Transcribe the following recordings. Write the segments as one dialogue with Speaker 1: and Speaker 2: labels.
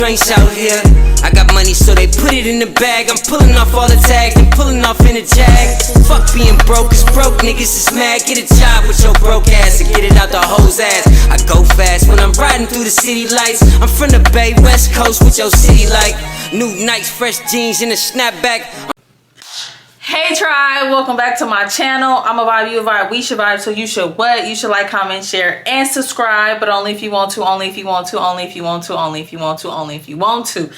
Speaker 1: Drinks out here. I got money, so they put it in the bag. I'm pulling off all the tags and pulling off in the jag. Fuck being broke, cause broke niggas is mad. Get a job with your broke ass and get it out the hoe's ass. I go fast when I'm riding through the city lights. I'm from the Bay, West Coast, with your city like new Nikes, fresh jeans, and a snapback.
Speaker 2: Hey tribe, welcome back to my channel. I'm a vibe, you a vibe, we should vibe, so you should what? You should like, comment, share, and subscribe, but only if you want to, only if you want to, only if you want to, only if you want to, only if you want to.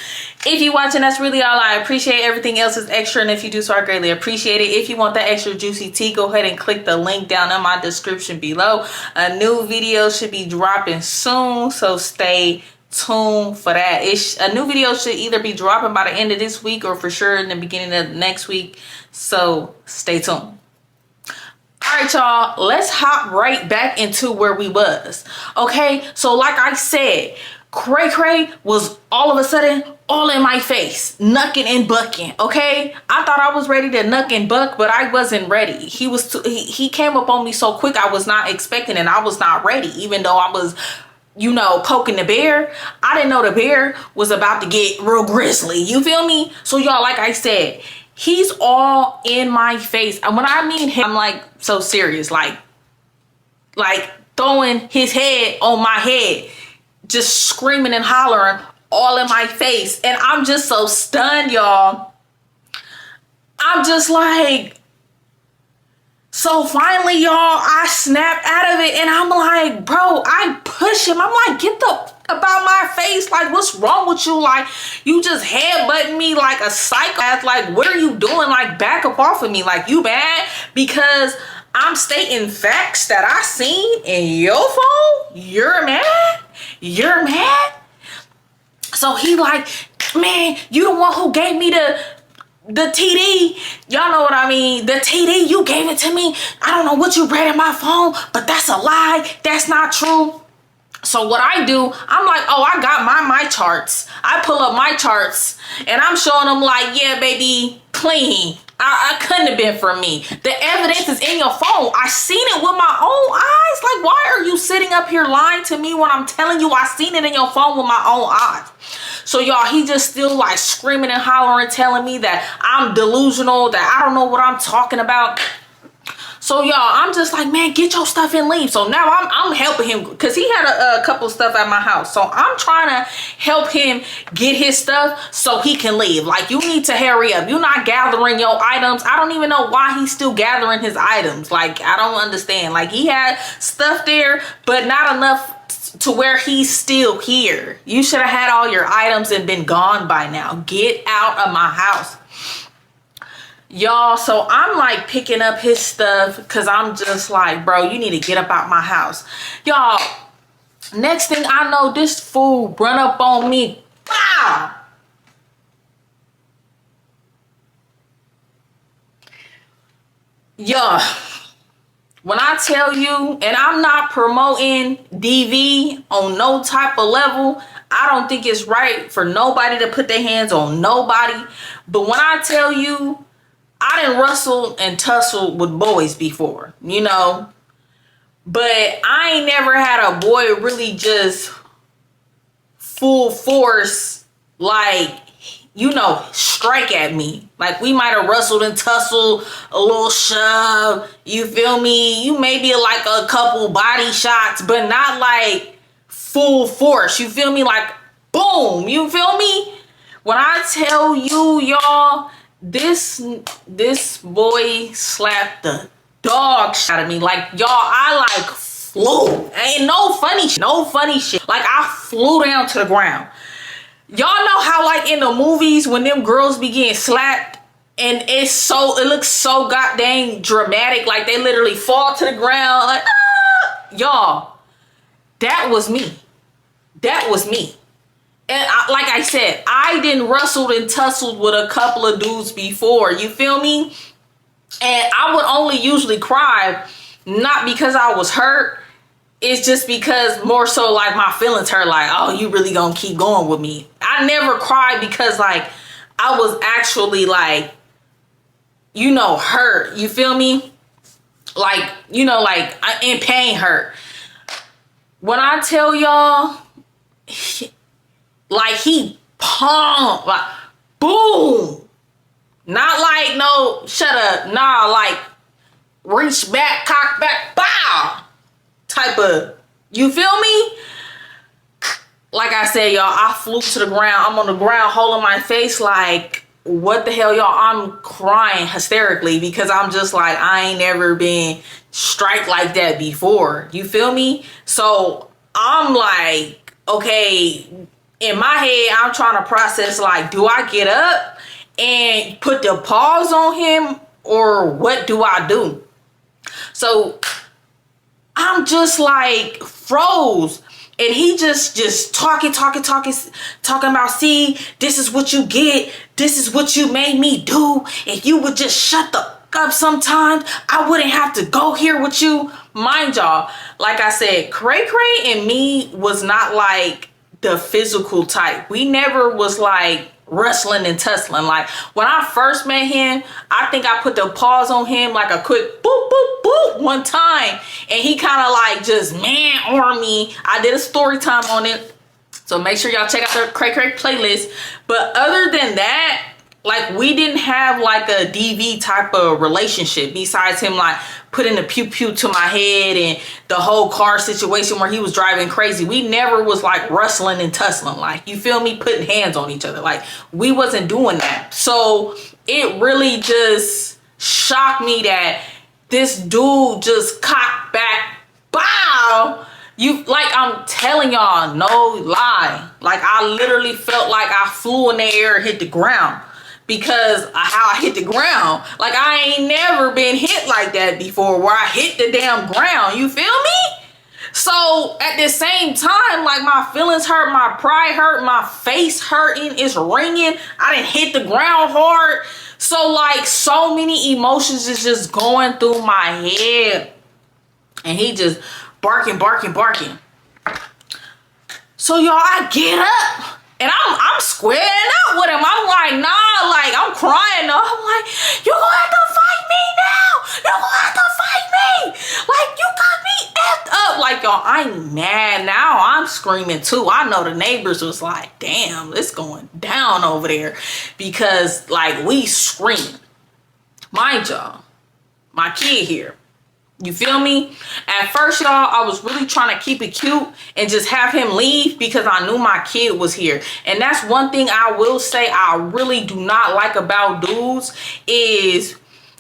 Speaker 2: If you're watching, that's really all I appreciate. Everything else is extra, and if you do so, I greatly appreciate it. If you want that extra juicy tea, go ahead and click the link down in my description below. A new video should be dropping soon, so stay tuned for that. A new video should either be dropping by the end of this week or for sure in the beginning of next week, so stay tuned. All right, y'all, let's hop right back into where we was. Okay, so like I said, Cray Cray was all of a sudden all in my face, knucking and bucking. Okay, I thought I was ready to knuck and buck, but I wasn't ready. He came up on me so quick, I was not expecting it. I was not ready, even though I was, you know, poking the bear. I didn't know the bear was about to get real grisly. You feel me? So y'all, like I said, he's all in my face. And when I mean him, I'm like so serious, like throwing his head on my head, just screaming and hollering all in my face. And I'm just so stunned, y'all. I'm just like, so finally, y'all, I snapped out of it, and I'm like, bro, I push him. I'm like, get the about my face. Like, what's wrong with you? Like, you just headbutting me like a psychopath. Like, what are you doing? Like, back up off of me. Like, you mad because I'm stating facts that I seen in your phone? You're mad? You're mad? So he like, man, you the one who gave me the TD, y'all know what I mean. The TD, you gave it to me. I don't know what you read in my phone, but that's a lie. That's not true. So what I do, I'm like, oh, I got my charts. I pull up my charts and I'm showing them like, yeah, baby, clean. I couldn't have been for me. The evidence is in your phone. I seen it with my own eyes. Like, why are you sitting up here lying to me when I'm telling you I seen it in your phone with my own eyes? So y'all, he just still like screaming and hollering, telling me that I'm delusional, that I don't know what I'm talking about. So y'all, I'm just like, man, get your stuff and leave. So now I'm helping him because he had a couple stuff at my house. So I'm trying to help him get his stuff so he can leave. Like, you need to hurry up. You're not gathering your items. I don't even know why he's still gathering his items. Like, I don't understand. Like, he had stuff there, but not enough to where he's still here. You should have had all your items and been gone by now. Get out of my house. Y'all, so I'm like picking up his stuff because I'm just like, bro, you need to get up out my house. Y'all, next thing I know, this fool run up on me. Wow. Y'all, when I tell you, and I'm not promoting DV on no type of level, I don't think it's right for nobody to put their hands on nobody. But when I tell you, I didn't wrestle and tussle with boys before, you know, but I ain't never had a boy really just full force, like, you know, strike at me. Like, we might have wrestled and tussled, a little shove, you feel me? You maybe like a couple body shots, but not like full force, you feel me? Like, boom, you feel me? When I tell you, y'all, this boy slapped the dog shit out of me. Like, y'all, I like flew. Ain't no funny shit. Like, I flew down to the ground. Y'all know how, like, in the movies when them girls be getting slapped and it looks so goddamn dramatic, like they literally fall to the ground, like, ah! Y'all, that was me. That was me. And like I said, I didn't wrestled and tussled with a couple of dudes before, you feel me? And I would only usually cry, not because I was hurt, it's just because more so like my feelings hurt, like, oh, you really gonna keep going with me. I never cried because like I was actually like, you know, hurt, you feel me? Like, you know, like in pain hurt. When I tell y'all, Like he pumped, like boom. Not like no, shut up. Nah, like reach back, cock back, bow. Type of, you feel me? Like I said, y'all, I flew to the ground. I'm on the ground holding my face like, what the hell, y'all? I'm crying hysterically because I'm just like, I ain't never been strike like that before. You feel me? So I'm like, okay, in my head, I'm trying to process like, do I get up and put the paws on him or what do I do? So I'm just like froze. And he just talking about, see, this is what you get. This is what you made me do. If you would just shut the fuck up sometimes, I wouldn't have to go here with you. Mind y'all, like I said, Cray Cray and me was not like the physical type. We never was like wrestling and tussling. Like when I first met him, I think I put the paws on him like a quick boop boop boop one time, and he kind of like just man armed me. I did a story time on it, so make sure y'all check out the Cray Cray playlist. But other than that, like we didn't have like a DV type of relationship besides him like putting the pew pew to my head and the whole car situation where he was driving crazy. We never was like wrestling and tussling, like, you feel me, putting hands on each other. Like we wasn't doing that. So it really just shocked me that this dude just cocked back, bow. You, like, I'm telling y'all, no lie, like I literally felt like I flew in the air and hit the ground because of how I hit the ground. Like I ain't never been hit like that before where I hit the damn ground. You feel me? So at the same time, like my feelings hurt, my pride hurt, my face hurting, it's ringing. I didn't hit the ground hard. So like so many emotions is just going through my head. And he just barking. So y'all, I get up. And I'm squaring up with him. I'm like, nah, like, I'm crying. I'm like, you gonna have to fight me now. You gonna have to fight me. Like, you got me effed up. Like, y'all, I'm mad now. I'm screaming too. I know the neighbors was like, damn, it's going down over there. Because, like, we screaming. Mind y'all, my kid here. You feel me? At first, y'all, I was really trying to keep it cute and just have him leave because I knew my kid was here. And that's one thing I will say I really do not like about dudes is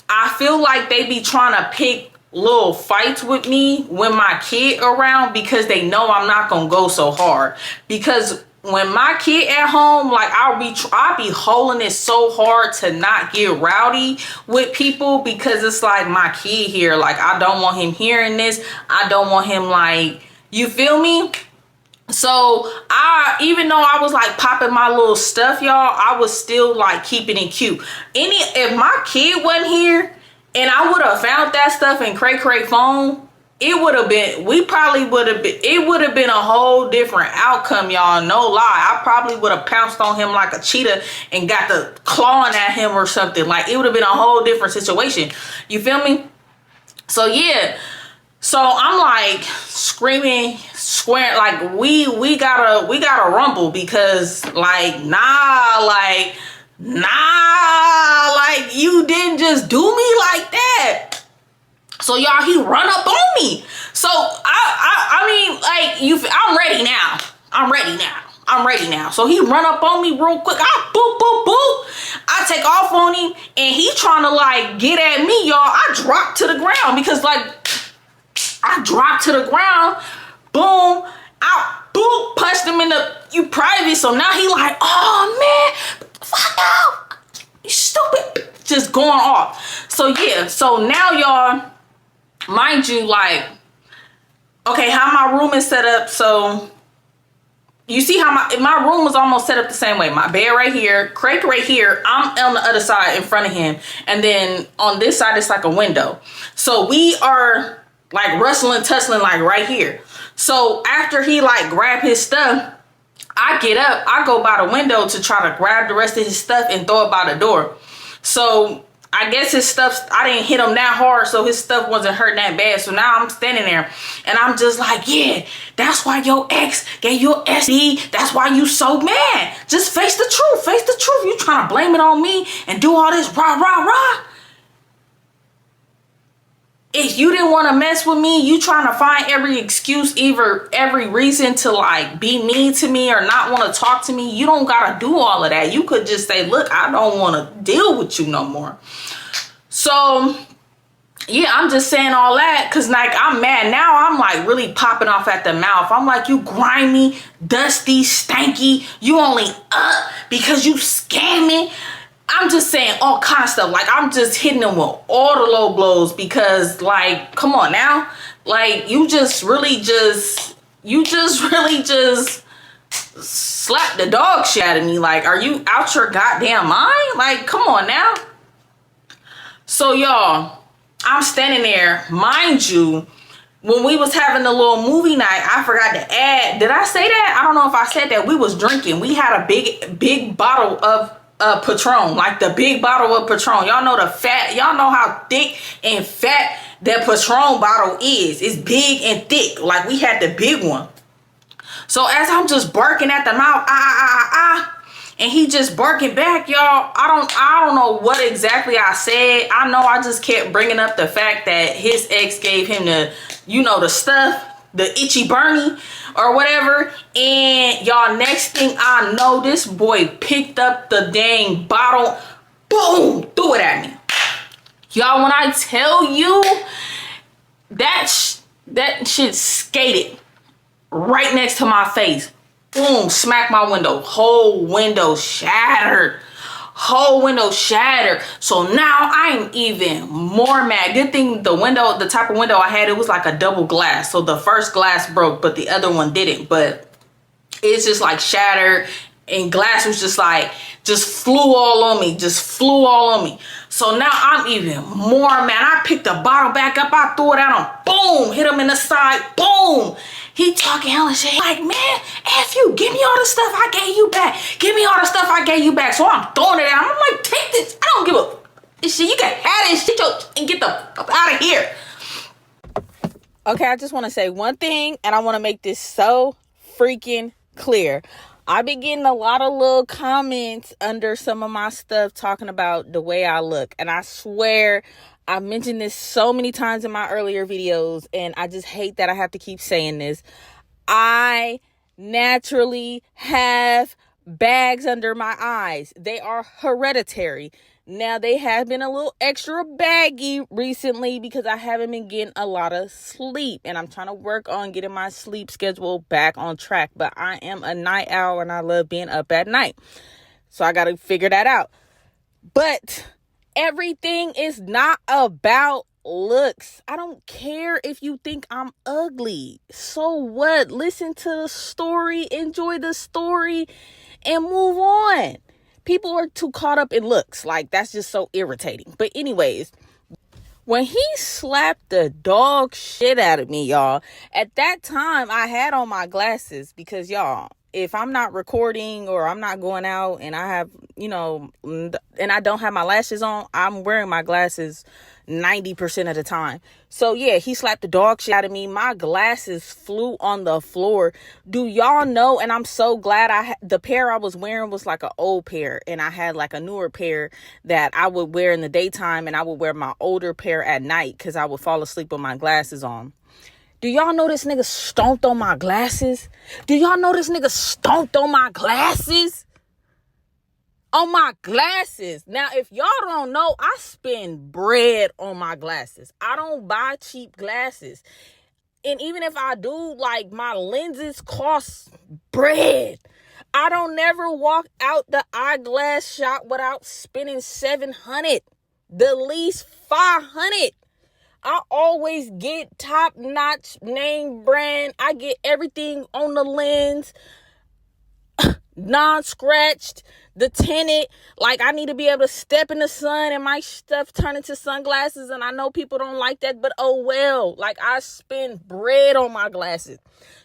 Speaker 2: I feel like they be trying to pick little fights with me when my kid around because they know I'm not going to go so hard. Because when my kid at home, like I'll be holding it so hard to not get rowdy with people because it's like my kid here. Like I don't want him hearing this. I don't want him like, you feel me? So even though I was like popping my little stuff, y'all, I was still like keeping it cute. If my kid wasn't here and I would have found that stuff in Cray Cray phone, it would have been, it would have been a whole different outcome, y'all. No lie. I probably would have pounced on him like a cheetah and got the clawing at him or something. Like it would have been a whole different situation. You feel me? So yeah. So I'm like screaming, squaring, like we gotta rumble because like, like you didn't just do me like that. So y'all, he run up on me. So I mean, like I'm ready now. I'm ready now. So he run up on me real quick. I boop, boop, boop. I take off on him and he trying to like get at me, y'all. I drop to the ground because like I dropped to the ground. Boom. I boop, punched him in the private. So now he like, oh man, fuck out. You stupid. Just going off. So yeah. So now y'all, mind you, like, okay, how my room is set up. So you see how my room was almost set up the same way. My bed right here, Craig right here. I'm on the other side in front of him. And then on this side, it's like a window. So we are like rustling, tussling like right here. So after he like grabbed his stuff, I get up, I go by the window to try to grab the rest of his stuff and throw it by the door. So I guess his stuff, I didn't hit him that hard, so his stuff wasn't hurting that bad. So now I'm standing there and I'm just like, yeah, that's why your ex gave you a SD. That's why you so mad. Just face the truth. Face the truth. You trying to blame it on me and do all this rah, rah, rah. If you didn't want to mess with me, you trying to find every excuse, every reason to like be mean to me or not want to talk to me. You don't got to do all of that. You could just say, look, I don't want to deal with you no more. So yeah, I'm just saying all that because like I'm mad now. I'm like really popping off at the mouth. I'm like, you grimy, dusty, stanky. You only up because you scamming. I'm just saying all kind of stuff. Like, I'm just hitting them with all the low blows because, like, come on now. Like, you just really just slapped the dog shit out of me. Like, are you out your goddamn mind? Like, come on now. So, y'all, I'm standing there. Mind you, when we was having a little movie night, I forgot to add. Did I say that? I don't know if I said that. We was drinking. We had a big bottle of Patron, like the big bottle of Patron. Y'all know the fat, y'all know how thick and fat that Patron bottle is. It's big and thick. Like we had the big one. So as I'm just barking at the mouth, and he just barking back, y'all. I don't know what exactly I said. I know I just kept bringing up the fact that his ex gave him the, the stuff, the itchy Bernie or whatever. And y'all, next thing I know, this boy picked up the dang bottle, boom, threw it at me. Y'all, when I tell you that shit skated right next to my face, boom, smacked my window, whole window shattered. So now I'm even more mad. Good thing the type of window I had, it was like a double glass. So the first glass broke, but the other one didn't. But it's just like shattered, and glass was just flew all on me. So now I'm even more mad. I picked the bottle back up. I threw it at him. Boom, hit him in the side. Boom. He talking hella shit. Like, man, F you, give me all the stuff I gave you back. So I'm throwing it at him. I'm like, take this. I don't give a this shit. You can have this shit and get the fuck out of here. Okay, I just want to say one thing, and I want to make this so freaking clear. I've been getting a lot of little comments under some of my stuff talking about the way I look. And I swear I mentioned this so many times in my earlier videos, and I just hate that I have to keep saying this. I naturally have bags under my eyes. They are hereditary. Now, they have been a little extra baggy recently because I haven't been getting a lot of sleep. And I'm trying to work on getting my sleep schedule back on track. But I am a night owl and I love being up at night. So I got to figure that out. But everything is not about looks. I don't care if you think I'm ugly. So what? Listen to the story, enjoy the story, and move on. People are too caught up in looks. Like, that's just so irritating. But anyways, when he slapped the dog shit out of me, y'all, at that time I had on my glasses because, y'all, if I'm not recording or I'm not going out and I have, and I don't have my lashes on, I'm wearing my glasses 90% of the time. So yeah, he slapped the dog shit out of me. My glasses flew on the floor. Do y'all know? And I'm so glad the pair I was wearing was like an old pair, and I had like a newer pair that I would wear in the daytime, and I would wear my older pair at night because I would fall asleep with my glasses on. Do y'all know this nigga stomped on my glasses? Now, if y'all don't know, I spend bread on my glasses. I don't buy cheap glasses. And even if I do, like, my lenses cost bread. I don't never walk out the eyeglass shop without spending $700, the least $500. I always get top-notch name brand. I get everything on the lens. non-scratched, the tinted. Like, I need to be able to step in the sun and my stuff turn into sunglasses. And I know people don't like that, but oh well. Like, I spend bread on my glasses.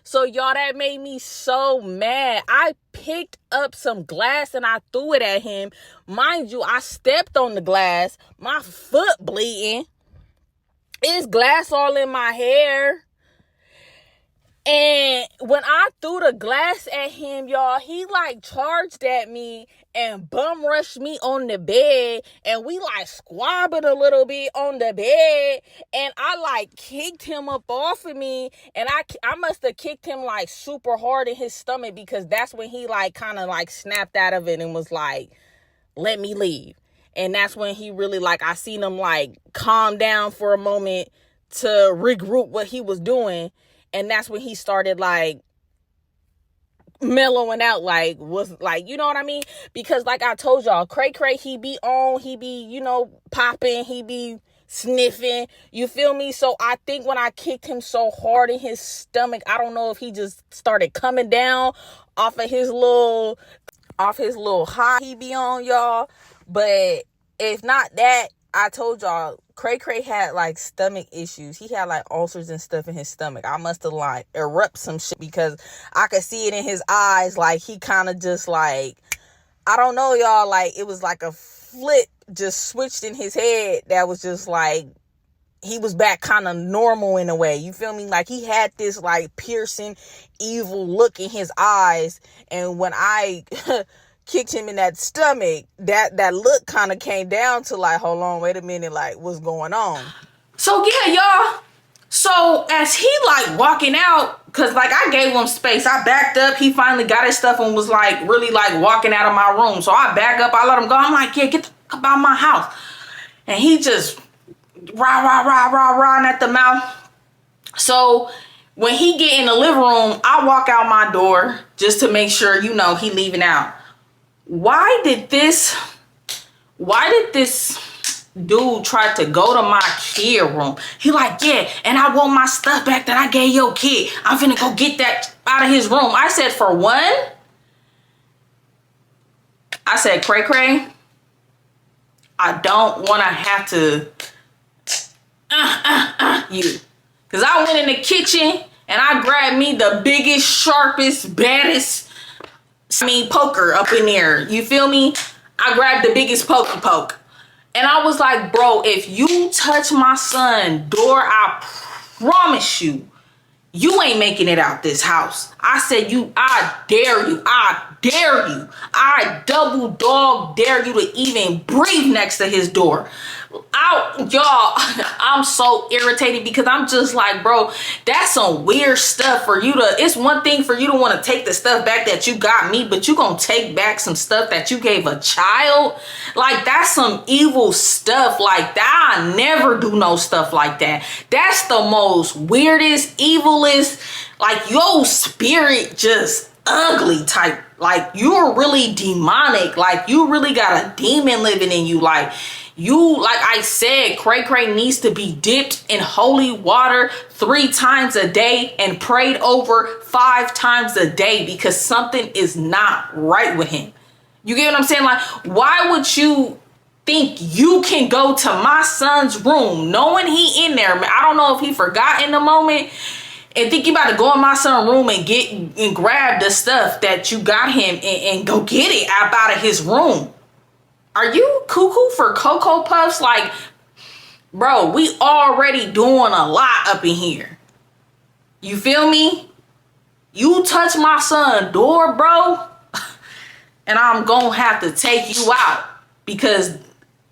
Speaker 2: So y'all, that made me so mad. I picked up some glass and I threw it at him. Mind you, I stepped on the glass. My foot bleeding. It's glass all in my hair. And when I threw the glass at him, y'all, he like charged at me and bum rushed me on the bed. And we like squabbled a little bit on the bed. And I like kicked him up off of me. And I must have kicked him like super hard in his stomach, because that's when he like kind of like snapped out of it and was like, let me leave. And that's when he really like, I seen him like calm down for a moment to regroup what he was doing. And that's when he started like mellowing out, like, was like, you know what I mean? Because like I told y'all, Cray, he be on, he be, you know, popping, he be sniffing, you feel me? So I think when I kicked him so hard in his stomach, I don't know if he just started coming down off his little high he be on, y'all. But if not that, I told y'all, Cray had like stomach issues. He had like ulcers and stuff in his stomach. I must have like erupt some shit, because I could see it in his eyes. Like, he kind of just like, I don't know, y'all, like it was like a flip just switched in his head that was just like, he was back kind of normal in a way. You feel me? Like, he had this like piercing evil look in his eyes. And when I kicked him in that stomach, that look kind of came down to like, hold on, wait a minute, like, what's going on? So yeah, y'all. So as he like walking out, because like I gave him space, I backed up. He finally got his stuff and was like really like walking out of my room. So I back up, I let him go. I'm like, yeah, get the fuck out of my house. And he just rah at the mouth. So when he get in the living room, I walk out my door just to make sure, you know, he leaving out. Why did this dude try to go to my kid room? He like, yeah, and I want my stuff back that I gave your kid. I'm finna go get that out of his room. I said, for one, I said, Cray, I don't want to have to you. Because I went in the kitchen and I grabbed me the biggest, sharpest, baddest, poker up in there. You feel me? I grabbed the biggest poke. And I was like, bro, if you touch my son door, I promise you ain't making it out this house. I said, I dare you. I double dog dare you to even breathe next to his door. Y'all, I'm so irritated, because I'm just like, bro, that's some weird stuff for you to, it's one thing for you to want to take the stuff back that you got me, but you gonna take back some stuff that you gave a child? Like, that's some evil stuff. Like, that I never do no stuff like that. That's the most weirdest, evilest, like, your spirit just ugly type. Like, you're really demonic. Like, you really got a demon living in you. Like I said, Cray needs to be dipped in holy water 3 times a day and prayed over 5 times a day, because something is not right with him. You get what I'm saying? Like, why would you think you can go to my son's room knowing he in there? I don't know if he forgot in the moment and think you about to go in my son's room and grab the stuff that you got him and go get it out of his room. Are you cuckoo for Cocoa Puffs? Like, bro, we already doing a lot up in here. You feel me? You touch my son's door, bro, and I'm gonna have to take you out, because,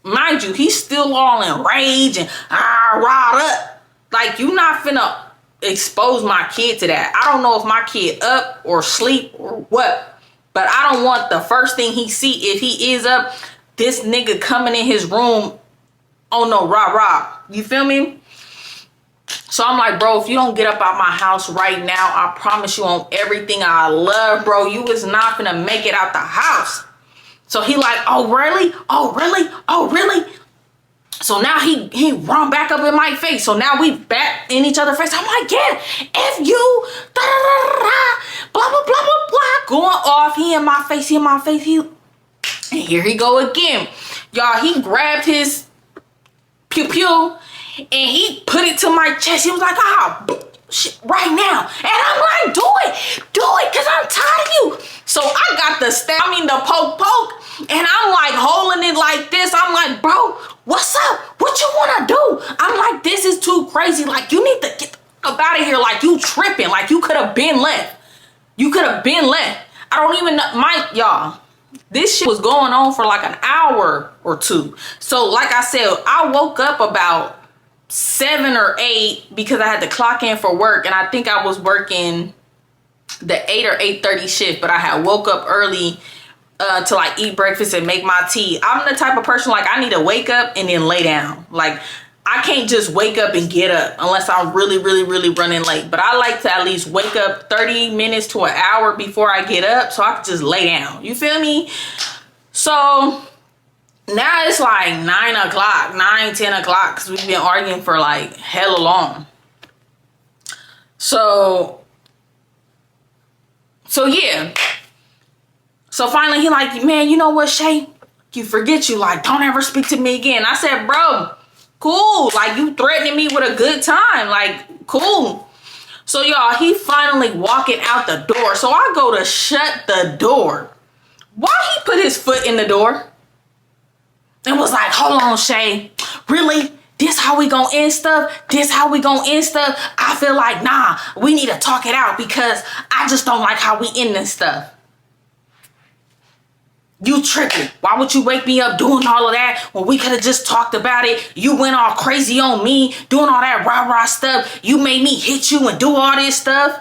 Speaker 2: mind you, he's still all in rage and riled up. Like, you not finna expose my kid to that. I don't know if my kid up or sleep or what, but I don't want the first thing he see, if he is up, this nigga coming in his room on no rah. You feel me? So I'm like, bro, if you don't get up out my house right now, I promise you on everything I love, bro, you is not gonna make it out the house. So he like, oh really? So now he run back up in my face. So now we back in each other's face. I'm like, yeah, F you, da da da da da, blah blah blah blah blah. Going off, he in my face, and here he go again. Y'all, he grabbed his pew pew and he put it to my chest. He was like, shit, right now. And I'm like, do it, cause I'm tired of you. So I got the the poke, and I'm like holding it like this. I'm like, bro, what's up? What you wanna do? I'm like, this is too crazy. Like, you need to get the fuck up out of here. Like, you tripping. Like, you could have been left. I don't even know, y'all. This shit was going on for like an hour or two. So like I said, I woke up about 7 or 8 because I had to clock in for work, and I think I was working the 8 or 8:30 shift, but I had woke up early to like eat breakfast and make my tea. I'm the type of person, like, I need to wake up and then lay down. Like, I can't just wake up and get up unless I'm really, really, really running late. But I like to at least wake up 30 minutes to an hour before I get up so I can just lay down. You feel me? So now it's like 9 o'clock, 10 o'clock, because we've been arguing for like hella long. So yeah. So finally he like, man, you know what, Shay? You forget you, like, don't ever speak to me again. I said, bro, cool. Like, you threatening me with a good time. Like, cool. So y'all, he finally walking out the door. So I go to shut the door. Why he put his foot in the door? And was like, hold on, Shay. Really? This how we gonna end stuff? I feel like, nah, we need to talk it out because I just don't like how we end this stuff. You tripping. Why would you wake me up doing all of that when we could have just talked about it? You went all crazy on me, doing all that rah-rah stuff. You made me hit you and do all this stuff.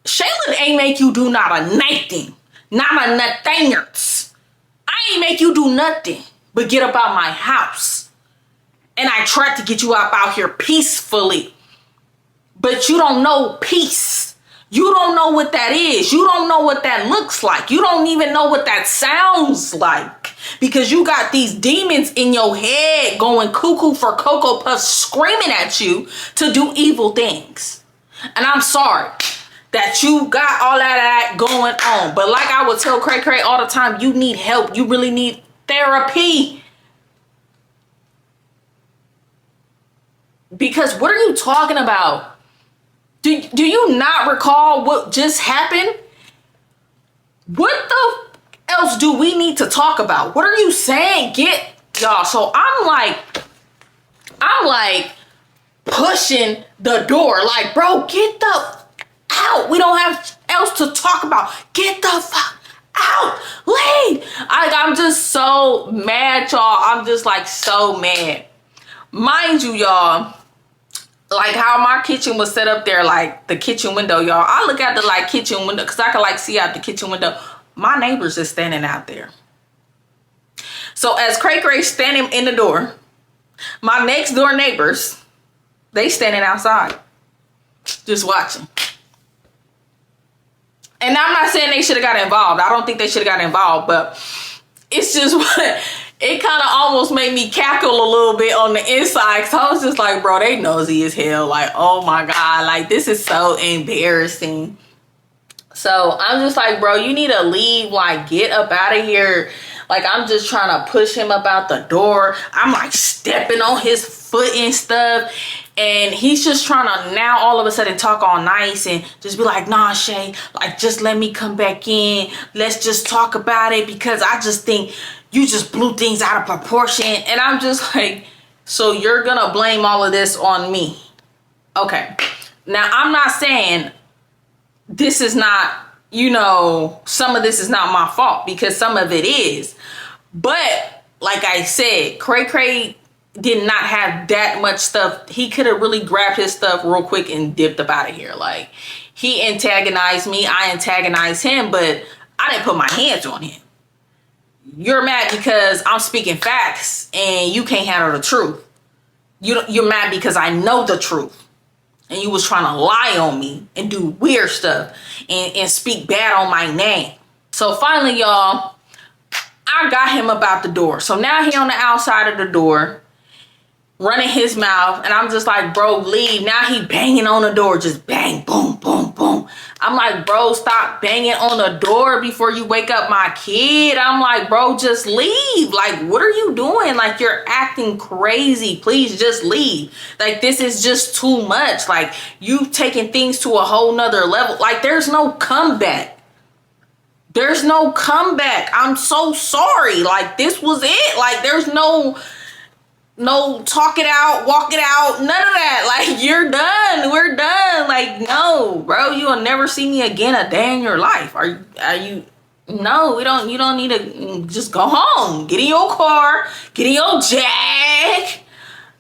Speaker 2: Shayla ain't make you do not a nothing. Not a nothingers. I ain't make you do nothing but get up out my house. And I tried to get you up out here peacefully. But you don't know peace. You don't know what that is. You don't know what that looks like. You don't even know what that sounds like. Because you got these demons in your head going cuckoo for Cocoa Puffs screaming at you to do evil things. And I'm sorry that you got all that going on. But like I would tell Cray Cray all the time, you need help. You really need therapy. Because what are you talking about? Do you not recall what just happened? What the else do we need to talk about? What are you saying? Get y'all. So I'm like pushing the door. Like, bro, get the out. We don't have else to talk about. Get the fuck out. Leave. I'm just so mad, y'all. I'm just like so mad. Mind you, y'all, like how my kitchen was set up there, like the kitchen window, y'all. I look at the like kitchen window because I can like see out the kitchen window. My neighbors is standing out there. So as Cray Cray's standing in the door, my next door neighbors, they standing outside, just watching. And I'm not saying they should have got involved. I don't think they should have got involved, but it's just what. It kind of almost made me cackle a little bit on the inside because I was just like, bro, they nosy as hell. Like, oh my God, like this is so embarrassing. So I'm just like, bro, you need to leave, like get up out of here. Like, I'm just trying to push him up out the door. I'm like stepping on his foot and stuff. And he's just trying to now all of a sudden talk all nice and just be like, nah, Shay, like just let me come back in. Let's just talk about it because I just think you just blew things out of proportion. And I'm just like, so you're gonna blame all of this on me? Okay. Now, I'm not saying this is not, you know, some of this is not my fault because some of it is. But like I said, Cray Cray did not have that much stuff. He could have really grabbed his stuff real quick and dipped up out of here. Like, he antagonized me, I antagonized him, but I didn't put my hands on him. You're mad because I'm speaking facts and you can't handle the truth. You're mad because I know the truth. And you was trying to lie on me and do weird stuff and speak bad on my name. So finally, y'all, I got him about the door. So now he on the outside of the door, running his mouth, and I'm just like, bro, leave. Now he banging on the door, just bang, boom, boom, boom. I'm like, bro, stop banging on the door before you wake up my kid. I'm like, bro, just leave. Like, what are you doing? Like, you're acting crazy. Please just leave. Like, this is just too much. Like, you taking things to a whole nother level. Like, there's no comeback. There's no comeback. I'm so sorry. Like, this was it. Like, there's no talk it out, walk it out, none of that. Like, you're done. We're done. Like, no, bro, you will never see me again a day in your life. Are you? No, you don't need to. Just go home. Get in your car. Get in your Jag,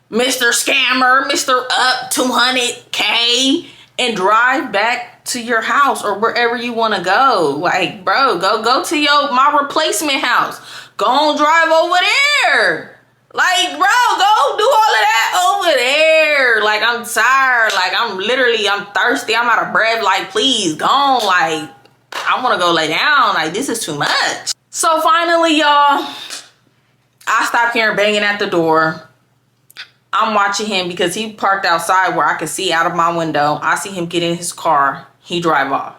Speaker 2: Mr. Scammer, Mr. Up 200K, and drive back to your house or wherever you want to go. Like, bro, go to my replacement house. Go on, drive over there. Like, bro, go do all of that over there. Like, I'm tired. Like, I'm thirsty. I'm out of breath. Like, please, go on. Like, I want to go lay down. Like, this is too much. So finally, y'all, I stopped hearing banging at the door. I'm watching him because he parked outside where I could see out of my window. I see him get in his car. He drive off.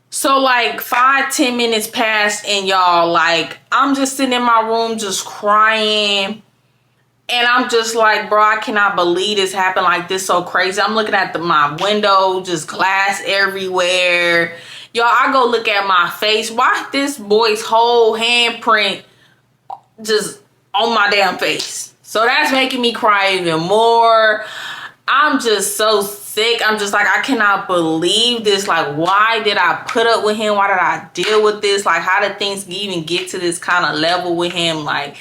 Speaker 2: So like 5-10 minutes passed, and y'all, like, I'm just sitting in my room just crying. And I'm just like, bro, I cannot believe this happened. Like, this so crazy. I'm looking at my window, just glass everywhere. Y'all, I go look at my face. Why this boy's whole handprint just on my damn face? So that's making me cry even more. I'm just so sick. I'm just like, I cannot believe this. Like, why did I put up with him? Why did I deal with this? Like, how did things even get to this kind of level with him? Like,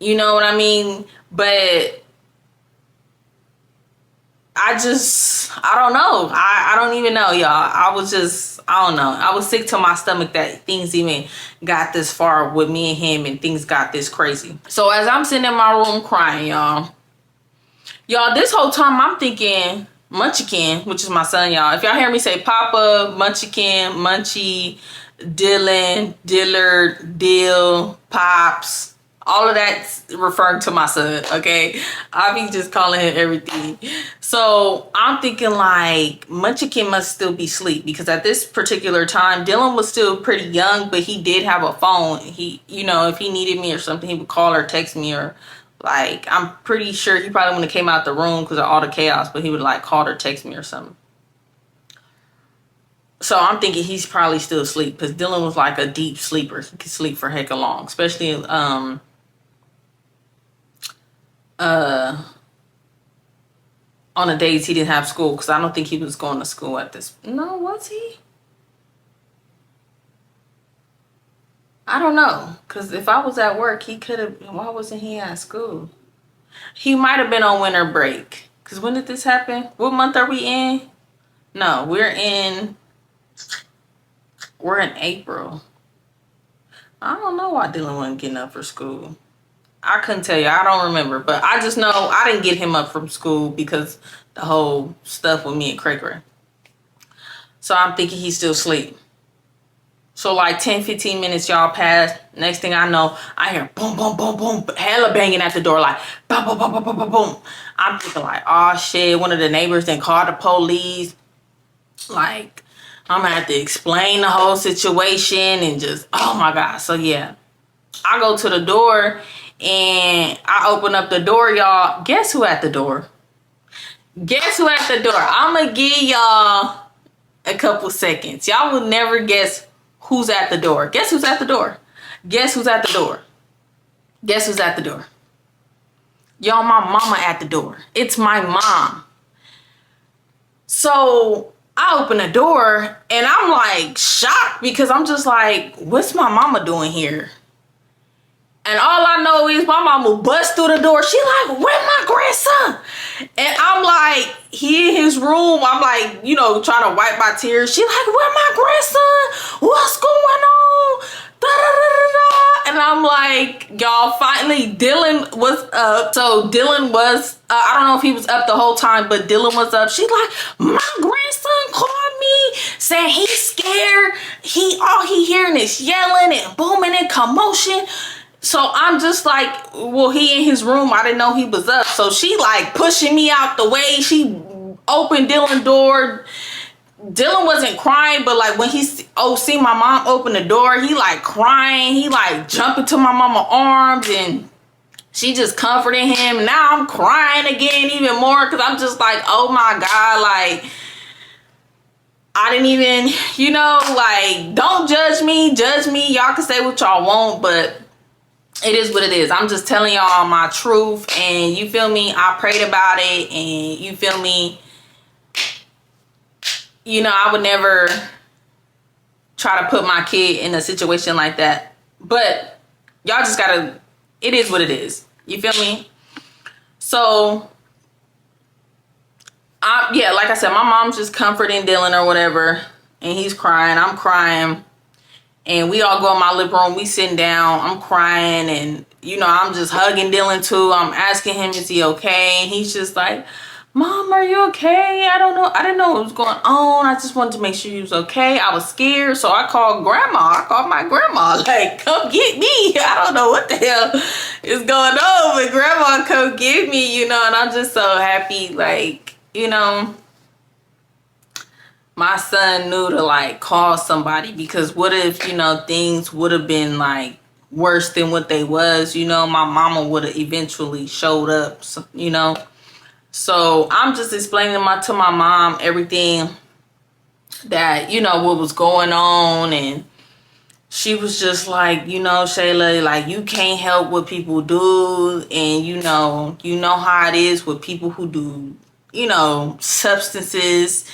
Speaker 2: you know what I mean? But I don't know. I don't even know, y'all. I don't know. I was sick to my stomach that things even got this far with me and him, and things got this crazy. So as I'm sitting in my room crying, y'all, this whole time I'm thinking Munchkin, which is my son, y'all. If y'all hear me say Papa, Munchkin, Munchie, Dylan, Dillard, Dill, Pops, all of that's referring to my son, okay? I be just calling him everything. So I'm thinking like Munchkin must still be asleep, because at this particular time, Dylan was still pretty young, but he did have a phone. He, you know, if he needed me or something, he would call or text me, or like, I'm pretty sure he probably wouldn't have came out the room because of all the chaos, but he would like call or text me or something. So I'm thinking he's probably still asleep, because Dylan was like a deep sleeper. He could sleep for hecka long, especially on the days he didn't have school, because I don't think he was going to school at this. No, was he? I don't know, because if I was at work, he could have. Why wasn't he at school? He might have been on winter break, because when did this happen? What month are we in? No, we're in April. I don't know why Dylan wasn't getting up for school. I couldn't tell you. I don't remember. But I just know I didn't get him up from school because the whole stuff with me and Craig. So I'm thinking he's still asleep. So like 10-15 minutes y'all pass. Next thing I know, I hear boom, boom, boom, boom, hella banging at the door, like boom, boom, boom, boom, boom, boom, boom. I'm thinking like, oh shit, one of the neighbors then called the police. Like, I'm gonna have to explain the whole situation and just, oh my God. So yeah, I go to the door and I open up the door, y'all. Guess who at the door? Guess who at the door? I'm gonna give y'all a couple seconds. Y'all will never guess who's at the door. Guess who's at the door? Guess who's at the door? Guess who's at the door? Y'all, my mama at the door. It's my mom. So I open the door and I'm like shocked, because I'm just like, what's my mama doing here? And all I know is my mama bust through the door. She like, where's my grandson? And I'm like, he in his room. I'm like, trying to wipe my tears. She like, where my grandson? What's going on? And I'm like, y'all, finally Dylan was up. So Dylan was, I don't know if he was up the whole time, but Dylan was up. She's like, my grandson called me, saying he's scared. All he hearing is yelling and booming and commotion. So I'm just like, well, he in his room. I didn't know he was up. So she like pushing me out the way. She opened Dylan's door. Dylan wasn't crying, but like when he see my mom open the door, he like crying. He like jumping to my mama arms, and she just comforting him. Now I'm crying again even more because I'm just like, oh my God, like I didn't even, like, don't judge me. Y'all can say what y'all want, but it is what it is. I'm just telling y'all my truth, and you feel me? I prayed about it, and you feel me? I would never try to put my kid in a situation like that. But y'all just gotta, it is what it is. You feel me? So, like I said, my mom's just comforting Dylan or whatever. And he's crying. I'm crying. And we all go in my living room. We sitting down. I'm crying. And, I'm just hugging Dylan too. I'm asking him, is he okay? And he's just like, Mom, are you okay? I don't know. I didn't know what was going on. I just wanted to make sure you was okay. I was scared. So I called Grandma. I called my grandma. Like, come get me. I don't know what the hell is going on, but Grandma come get me, and I'm just so happy. Like, my son knew to like call somebody, because what if, things would have been like worse than what they was, my mama would have eventually showed up, So I'm just explaining to my mom everything that, what was going on. And she was just like, Shayla, like, you can't help what people do. And, you know how it is with people who do, substances.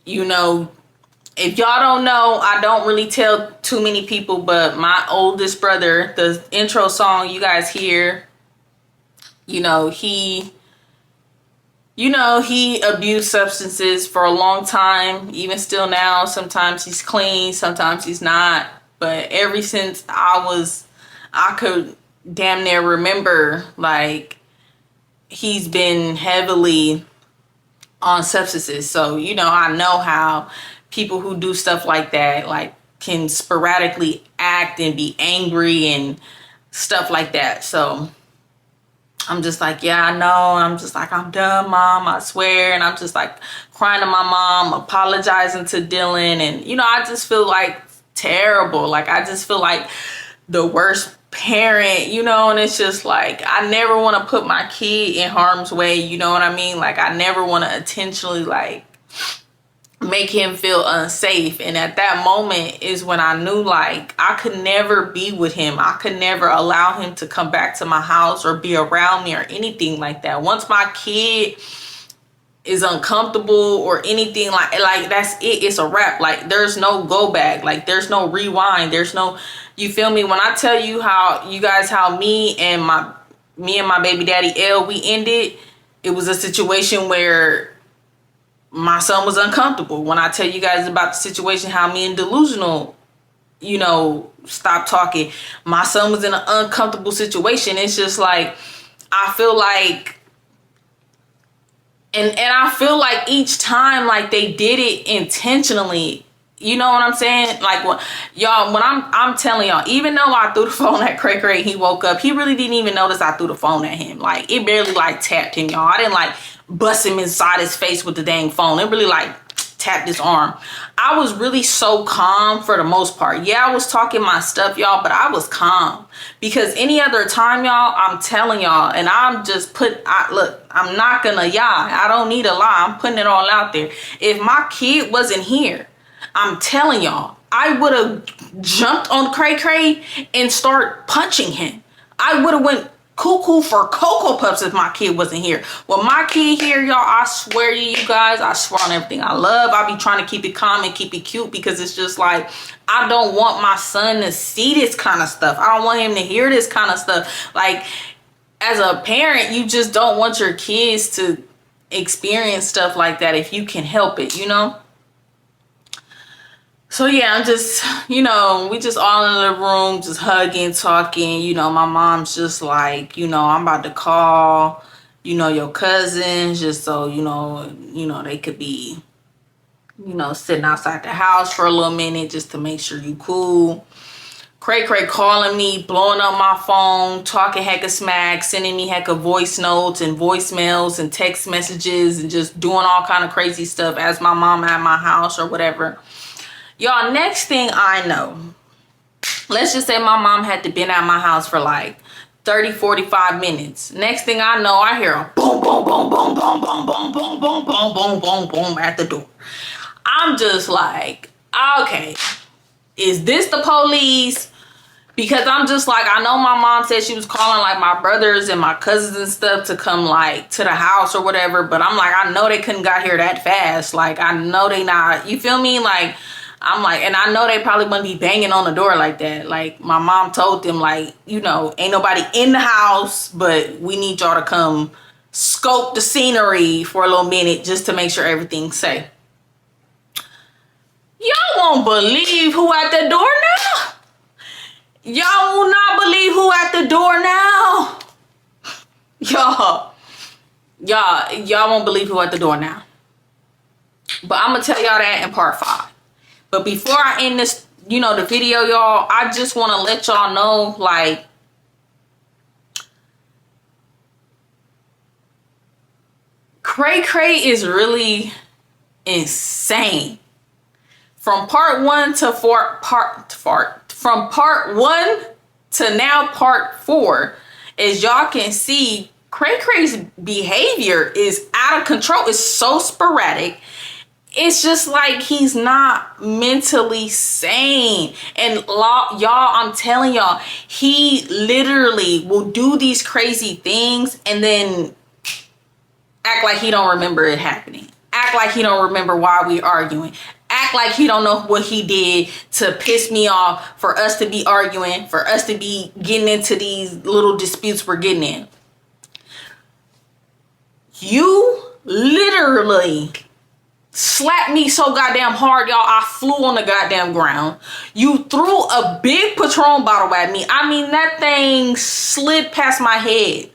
Speaker 2: If y'all don't know, I don't really tell too many people, but my oldest brother, the intro song you guys hear, he abused substances for a long time, even still now. Sometimes he's clean, sometimes he's not. But ever since I could damn near remember, like, he's been heavily on substances. So, I know how people who do stuff like that, like, can sporadically act and be angry and stuff like that. So I'm just like, yeah, I know. I'm just like, I'm done, Mom, I swear. And I'm just like crying to my mom, apologizing to Dylan. And, I just feel like terrible. Like, I just feel like the worst parent, and it's just like, I never want to put my kid in harm's way. You know what I mean? Like, I never want to intentionally like make him feel unsafe. And at that moment is when I knew, like, I could never be with him. I could never allow him to come back to my house or be around me or anything like that. Once my kid is uncomfortable or anything like that's it. It's a wrap. Like, there's no go back. Like, there's no rewind. There's no, you feel me? When I tell you how me and my baby daddy L, we ended, it was a situation where my son was uncomfortable. When I tell you guys about the situation, how me and Delusional, stopped talking, my son was in an uncomfortable situation. It's just like, I feel like, and I feel like each time, like, they did it intentionally. You know what I'm saying? Like, when I'm telling y'all, even though I threw the phone at Cray Cray, he woke up, he really didn't even notice I threw the phone at him. Like, it barely like tapped him, y'all. I didn't like bust him inside his face with the dang phone. It really like tapped his arm. I was really so calm for the most part. Yeah, I was talking my stuff, y'all, but I was calm, because any other time, y'all, I'm telling y'all, and I'm just look, I'm not gonna lie. I don't need a lie. I'm putting it all out there. If my kid wasn't here, I'm telling y'all, I would have jumped on Cray Cray and start punching him. I would have went cuckoo for Cocoa Puffs if my kid wasn't here. Well, my kid here, y'all, I swear to you guys, I swear on everything I love, I be trying to keep it calm and keep it cute, because it's just like, I don't want my son to see this kind of stuff. I don't want him to hear this kind of stuff. Like, as a parent, you just don't want your kids to experience stuff like that if you can help it, So yeah, I'm just, we just all in the room, just hugging, talking. My mom's just like, I'm about to call, your cousins, just so, they could be, sitting outside the house for a little minute just to make sure you cool. Cray Cray calling me, blowing up my phone, talking hecka smack, sending me hecka voice notes and voicemails and text messages and just doing all kind of crazy stuff as my mom at my house or whatever. Y'all, next thing I know, let's just say my mom had to been at my house for like 30, 45 minutes. Next thing I know, I hear a boom, boom, boom, boom, boom, boom, boom, boom, boom, boom, boom, boom, boom at the door. I'm just like, okay, is this the police? Because I'm just like, I know my mom said she was calling like my brothers and my cousins and stuff to come like to the house or whatever. But I'm like, I know they couldn't got here that fast. Like, I know they not, you feel me? Like, I'm like, and I know they probably wouldn't be banging on the door like that. Like, my mom told them, like, ain't nobody in the house, but we need y'all to come scope the scenery for a little minute just to make sure everything's safe. Y'all won't believe who at the door now. Y'all will not believe who at the door now. Y'all won't believe who at the door now. But I'm gonna tell y'all that in part 5. But before I end this, the video, y'all, I just want to let y'all know, like, Cray Cray is really insane. From part 1 to from part 1 to now part 4, as y'all can see, Cray Cray's behavior is out of control. It's so sporadic. It's just like he's not mentally sane. And y'all, I'm telling y'all, he literally will do these crazy things and then act like he don't remember it happening. Act like he don't remember why we arguing. Act like he don't know what he did to piss me off, for us to be arguing, for us to be getting into these little disputes we're getting in. You literally slapped me so goddamn hard, y'all, I flew on the goddamn ground. You threw a big Patron bottle at me. I mean, that thing slid past my head.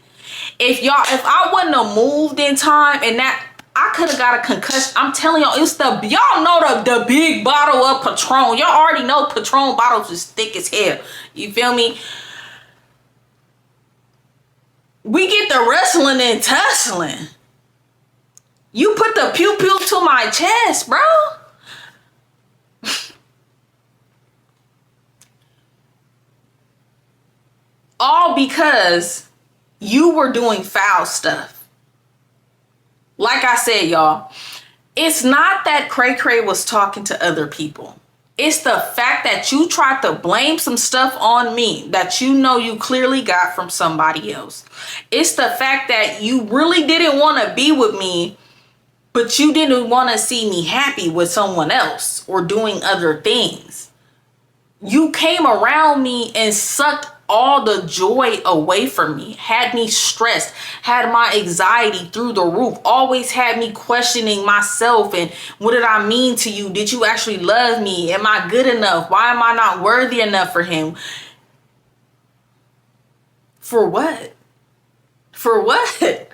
Speaker 2: If I wouldn't have moved in time, and that I could have got a concussion. I'm telling y'all, y'all know the big bottle of Patron. Y'all already know Patron bottles is thick as hell. You feel me? We get the wrestling and tussling. You put the pew-pew to my chest, bro. All because you were doing foul stuff. Like I said, y'all, it's not that Cray Cray was talking to other people. It's the fact that you tried to blame some stuff on me that you clearly got from somebody else. It's the fact that you really didn't want to be with me, but you didn't want to see me happy with someone else or doing other things. You came around me and sucked all the joy away from me, had me stressed, had my anxiety through the roof, always had me questioning myself and what did I mean to you? Did you actually love me? Am I good enough? Why am I not worthy enough for him? For what? For what?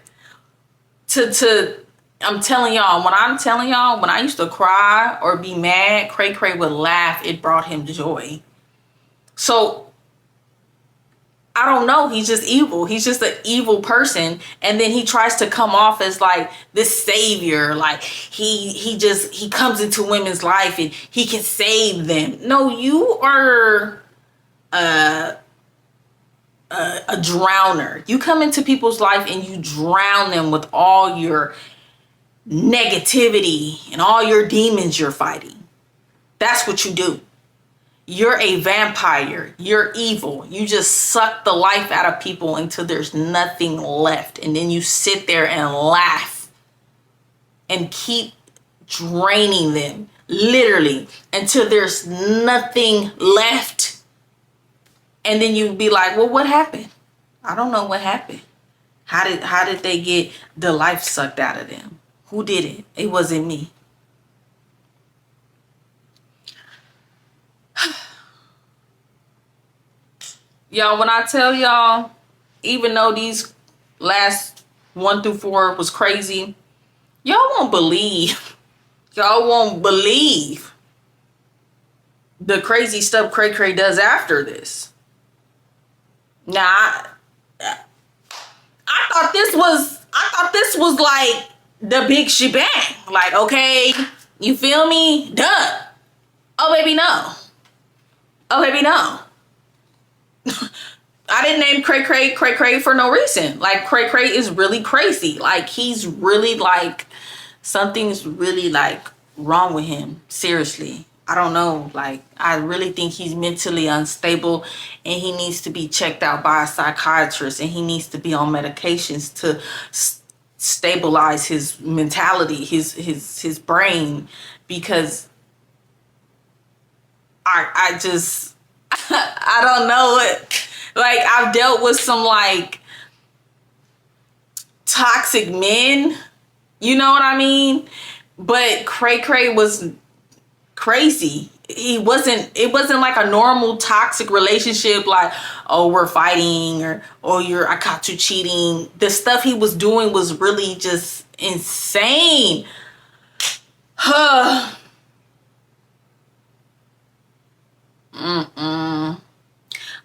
Speaker 2: I'm telling y'all, when I used to cry or be mad, Cray Cray would laugh. It brought him joy. So I don't know. He's just evil. He's just an evil person. And then he tries to come off as like this savior. Like he comes into women's life and he can save them. No, you are a drowner. You come into people's life and you drown them with all your negativity and all your demons you're fighting. That's what you do. You're a vampire. You're evil. You just suck the life out of people until there's nothing left. And then you sit there and laugh and keep draining them, literally, until there's nothing left. And then you be like, well, what happened? I don't know what happened. How did they get the life sucked out of them? Who did it? It wasn't me. Y'all, when I tell y'all, even though these last 1 through 4 was crazy, y'all won't believe. Y'all won't believe the crazy stuff Cray Cray does after this. Now, I thought this was like the big shebang. Like, okay, you feel me? Done. Oh baby, no. Oh baby, no. I didn't name Cray Cray for no reason. Like, Cray Cray is really crazy. Like, he's really like, something's really like wrong with him. Seriously. I don't know. Like, I really think he's mentally unstable and he needs to be checked out by a psychiatrist and he needs to be on medications to stabilize his mentality, his brain, because I just, I don't know what, like, I've dealt with some like toxic men, you know what I mean? But Cray Cray was crazy. It wasn't like a normal toxic relationship, like, oh, we're fighting, or oh, I caught you cheating. The stuff he was doing was really just insane.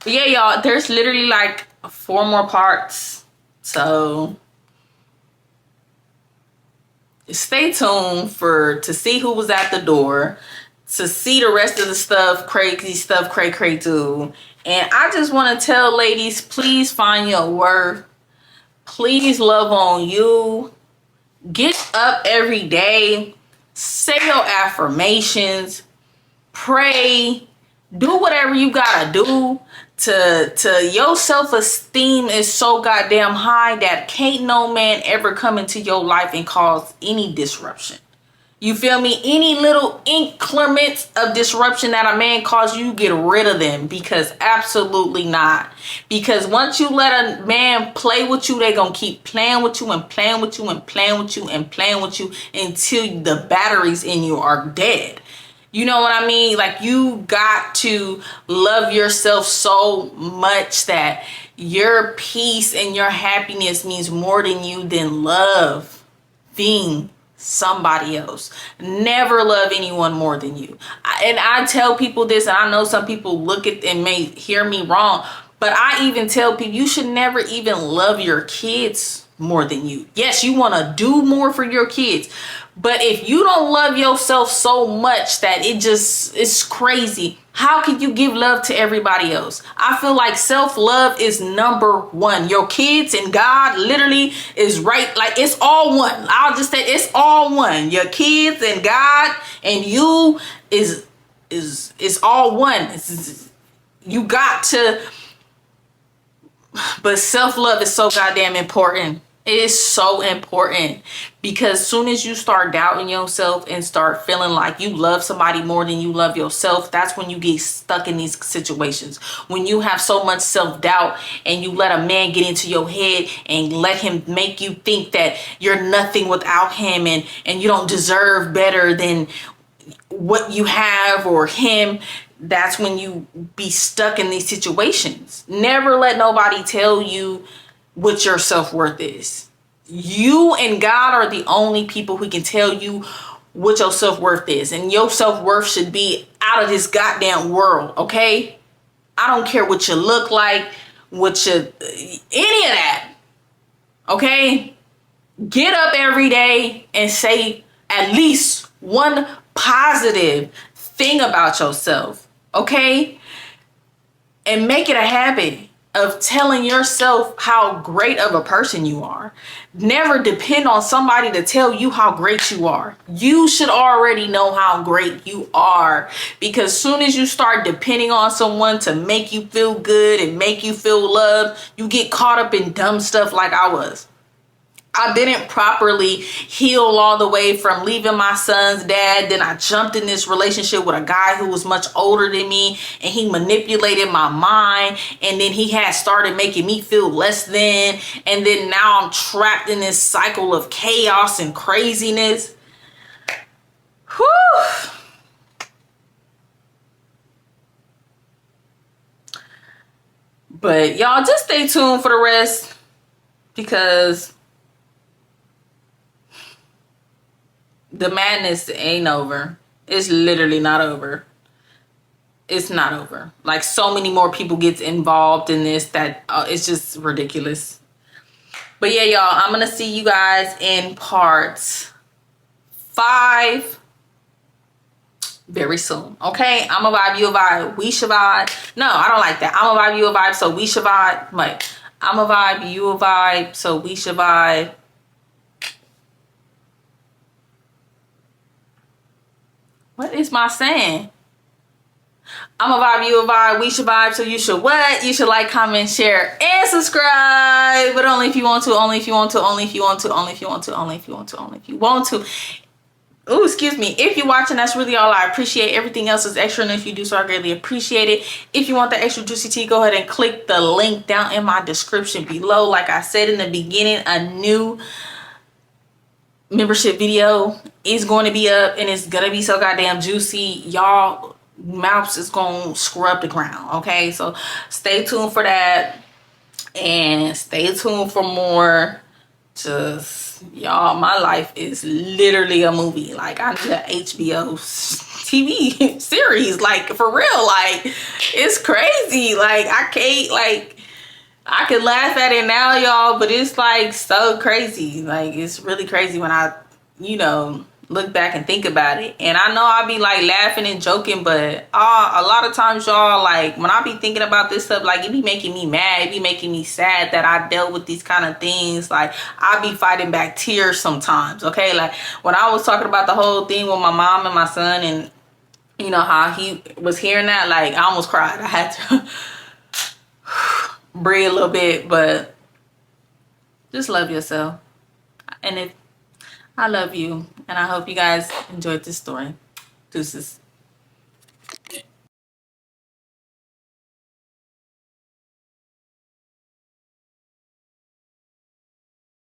Speaker 2: But yeah, y'all, there's literally like 4 more parts, so stay tuned to see who was at the door, to see the rest of the stuff, crazy stuff Cray Cray do. And I just want to tell ladies, please find your worth. Please love on you. Get up every day. Say your affirmations. Pray. Do whatever you gotta do to your self-esteem is so goddamn high that can't no man ever come into your life and cause any disruption. You feel me? Any little increments of disruption that a man causes, you get rid of them, because absolutely not. Because once you let a man play with you, they gonna keep playing with you and playing with you and playing with you and playing with you until the batteries in you are dead. You know what I mean? Like, you got to love yourself so much that your peace and your happiness means more than you than loving somebody else. Never love anyone more than you. And I tell people this, and I know some people look at and may hear me wrong, but I even tell people you should never even love your kids more than you. Yes, you want to do more for your kids, but if you don't love yourself so much that it's crazy, how can you give love to everybody else? I feel like self-love is number 1. Your kids and God literally is right. Like, it's all one. I'll just say it's all one. Your kids and God and you is all one. You got to, but self-love is so goddamn important. It is so important, because soon as you start doubting yourself and start feeling like you love somebody more than you love yourself, that's when you get stuck in these situations. When you have so much self-doubt and you let a man get into your head and let him make you think that you're nothing without him and you don't deserve better than what you have or him, that's when you be stuck in these situations. Never let nobody tell you what your self-worth is. You and God are the only people who can tell you what your self-worth is. And your self-worth should be out of this goddamn world, okay? I don't care what you look like, any of that, okay? Get up every day and say at least one positive thing about yourself, okay? And make it a habit of telling yourself how great of a person you are. Never depend on somebody to tell you how great you are. You should already know how great you are, because soon as you start depending on someone to make you feel good and make you feel loved, you get caught up in dumb stuff like I was. I didn't properly heal all the way from leaving my son's dad. Then I jumped in this relationship with a guy who was much older than me, and he manipulated my mind. And then he had started making me feel less than. And then now I'm trapped in this cycle of chaos and craziness. Whew. But y'all just stay tuned for the rest, because the madness ain't over. It's literally not over. It's not over. Like, so many more people get involved in this that it's just ridiculous. But yeah, y'all, I'm gonna see you guys in part 5 very soon. Okay, I'm a vibe, you a vibe, we should vibe. No, I don't like that. I'm a vibe, you a vibe, so we should vibe. Like, I'm a vibe, you a vibe, so we should vibe. What is my saying? I'm a vibe, you a vibe, we should vibe, so you should what? You should like, comment, share, and subscribe. But only if you want to, only if you want to, only if you want to, only if you want to, only if you want to, only if you want to. Oh, excuse me. If you're watching, that's really all I appreciate. Everything else is extra, and if you do so, I greatly appreciate it. If you want the extra juicy tea, go ahead and click the link down in my description below. Like I said in the beginning, a new membership video is going to be up, and it's gonna be so goddamn juicy. Y'all mouths is gonna scrub the ground. Okay, so stay tuned for that, and stay tuned for more. Just, y'all, my life is literally a movie. Like, I need a HBO TV series, like, for real. Like, it's crazy. Like, I can't, like, I could laugh at it now, y'all, but it's like so crazy. Like, it's really crazy when I, you know, look back and think about it. And I know I be like laughing and joking, but a lot of times, y'all, like, when I be thinking about this stuff, like, it be making me mad. It be making me sad that I dealt with these kind of things. Like, I be fighting back tears sometimes. Okay, like when I was talking about the whole thing with my mom and my son, and you know how he was hearing that, like, I almost cried. I had to breathe a little bit, but just love yourself. And if I love you, and I hope you guys enjoyed this story. Deuces.